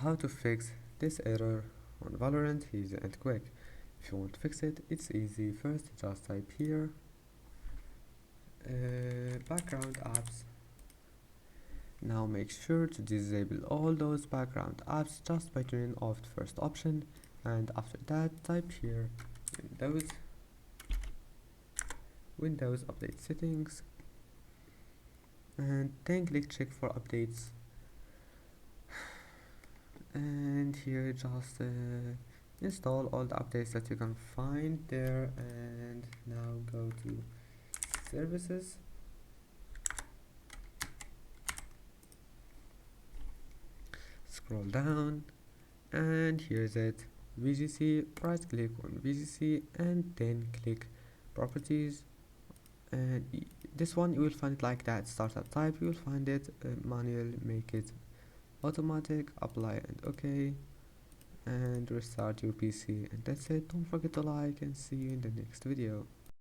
how to fix this error on Valorant easy and quick. If you want to fix it, it's easy. First, just type here background apps. Now make sure to disable all those background apps just by turning off the first option, and after that type here Windows update settings, and then click check for updates, and here just install all the updates that you can find there, and now go to services, scroll down, and here's it, VGC. Right click on VGC and then click properties, and this one you will find it like that, startup type, you will find it manual, make it automatic, apply and OK, and restart your PC, and that's it. Don't forget to like, and see you in the next video.